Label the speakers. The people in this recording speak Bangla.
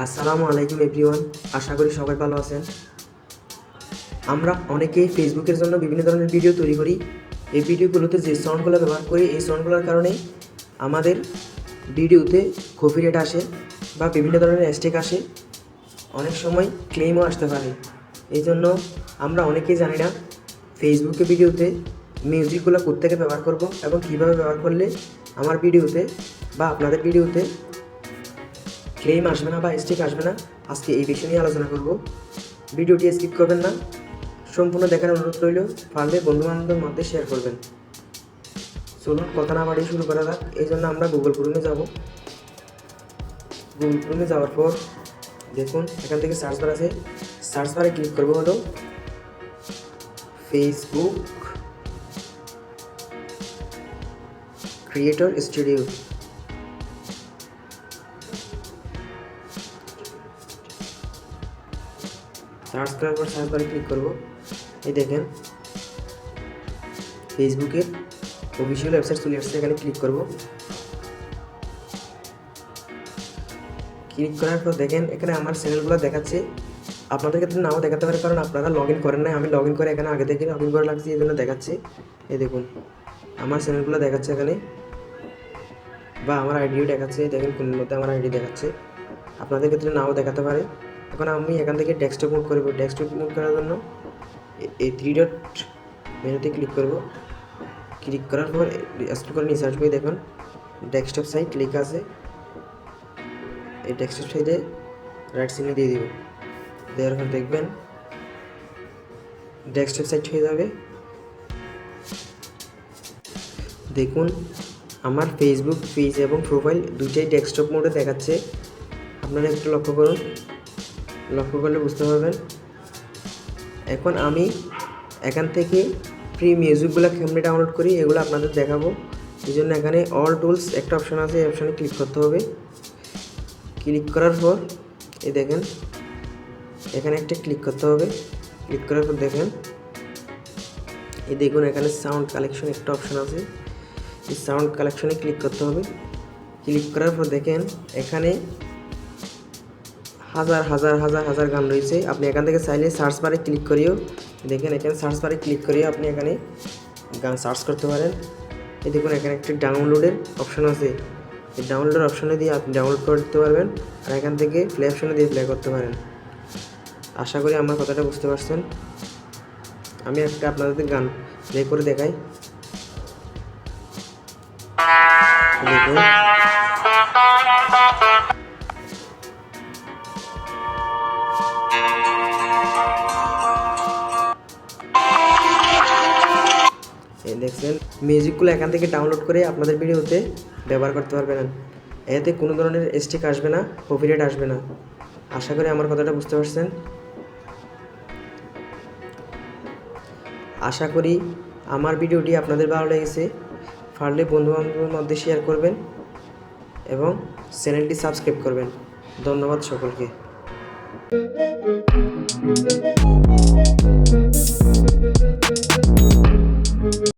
Speaker 1: আসসালামু আলাইকুম এভরিওয়ান, আশা করি সবাই ভালো আছেন। আমরা অনেকেই ফেসবুকের জন্য বিভিন্ন ধরনের ভিডিও তৈরি করি। এই ভিডিওগুলোতে যে সাউন্ডগুলো ব্যবহার করি, এই সাউন্ডগুলোর কারণে আমাদের ভিডিওতে কপিরাইট আসে বা বিভিন্ন ধরনের স্ট্রাইক আসে, অনেক সময় ক্লেমও আসতে পারে। এই জন্য আমরা অনেকেই জানি না ফেসবুকে ভিডিওতে মিউজিকগুলো কোত্থেকে ব্যবহার করব এবং কীভাবে ব্যবহার করলে আমার ভিডিওতে বা আপনাদের ভিডিওতে ক্লেম আসবে না বা স্ট্রাইক আসবে না। আজকে এই বিষয় নিয়ে আলোচনা করব। ভিডিওটি স্কিপ করবেন না, সম্পূর্ণ দেখার অনুরোধ রইল। পারলে বন্ধুবান্ধবের মধ্যে শেয়ার করবেন। চলুন কথা না বাড়িয়ে শুরু করা যাক। এই জন্য আমরা গুগল ক্রোমে যাব। গুগল ক্রোমে যাওয়ার পর দেখুন এখান থেকে সার্চ বার আছে, সার্চ বারে ক্লিক করবো হলো ফেসবুক ক্রিয়েটর স্টুডিও। সার্চ করার পর সার্চ বারে ক্লিক করব। এই দেখেন ফেসবুকের অফিসিয়াল ওয়েবসাইট চলে আসছে, এখানে ক্লিক করব। ক্লিক করার পর দেখেন এখানে আমার চ্যানেলগুলো দেখাচ্ছে। আপনাদের ক্ষেত্রে নাও দেখাতে পারে, কারণ আপনারা লগ ইন করেন নাই। আমি লগ ইন করে এখানে আগে থেকে লগ ইন করে লাগছি, এই জন্য দেখাচ্ছে। এই দেখুন আমার চ্যানেলগুলো দেখাচ্ছে এখানে, বা আমার আইডিও দেখাচ্ছে। দেখেন কোন মধ্যে আমার আইডি দেখাচ্ছে। আপনাদের ক্ষেত্রে নাও দেখাতে পারে। এখন আমি এখান থেকে ডেস্কটপ মোড করব। ডেস্কটপ মোড করার জন্য এই 3 ডট মেনুতে ক্লিক করব। ক্লিক করার পর স্ক্রল করে নিয়ে সার্চ করে দেখুন ডেস্কটপ সাইট লেখা আছে। এই ডেস্কটপ সাইটে রাইট চিহ্ন দিয়ে দিব। দেওয়ার পর দেখবেন ডেস্কটপ সাইট হয়ে যাবে। দেখুন আমার ফেসবুক পেজ এবং প্রোফাইল দুইটাই ডেস্কটপ মোডে দেখাচ্ছে। আপনারা একটু লক্ষ্য করুন, লক্ষ্য করলে বুঝতে পারবেন। এখন আমি এখান থেকে ফ্রি মিউজিকগুলো কেমনে ডাউনলোড করি এগুলো আপনাদের দেখাবো। এই জন্য এখানে অল টুলস একটা অপশান আছে, এই অপশানে ক্লিক করতে হবে। ক্লিক করার পর এই দেখেন এখানে একটা ক্লিক করতে হবে। ক্লিক করার পর দেখেন এই দেখুন এখানে সাউন্ড কালেকশন একটা অপশান আছে, এই সাউন্ড কালেকশনে ক্লিক করতে হবে। ক্লিক করার পর দেখেন এখানে হাজার হাজার হাজার হাজার গান রয়েছে। আপনি এখান থেকে চাইলে সার্চ বারে ক্লিক করিও, দেখেন এখানে সার্চ বারে ক্লিক করিও আপনি এখানে গান সার্চ করতে পারেন। এই দেখুন এখানে একটা ডাউনলোডের অপশান আছে, এই ডাউনলোডের অপশানে দিয়ে আপনি ডাউনলোড করতে পারবেন, আর এখান থেকে প্লে অপশানে দিয়ে প্লে করতে পারেন। আশা করি আমার কথাটা বুঝতে পারছেন। আমি একটা আপনাদের গান প্লে করে দেখাই। দেখুন এই দেখছেন মিউজিকগুলো এখান থেকে ডাউনলোড করে আপনাদের ভিডিওতে ব্যবহার করতে পারবেন। এতে কোনো ধরনের স্ট্রাইক আসবে না, কপিরাইট আসবে না। আশা করি আমার কথাটা বুঝতে পারছেন। আশা করি আমার ভিডিওটি আপনাদের ভালো লেগেছে। পারলে বন্ধুবান্ধবের মধ্যে শেয়ার করবেন এবং চ্যানেলটি সাবস্ক্রাইব করবেন। ধন্যবাদ সকলকে।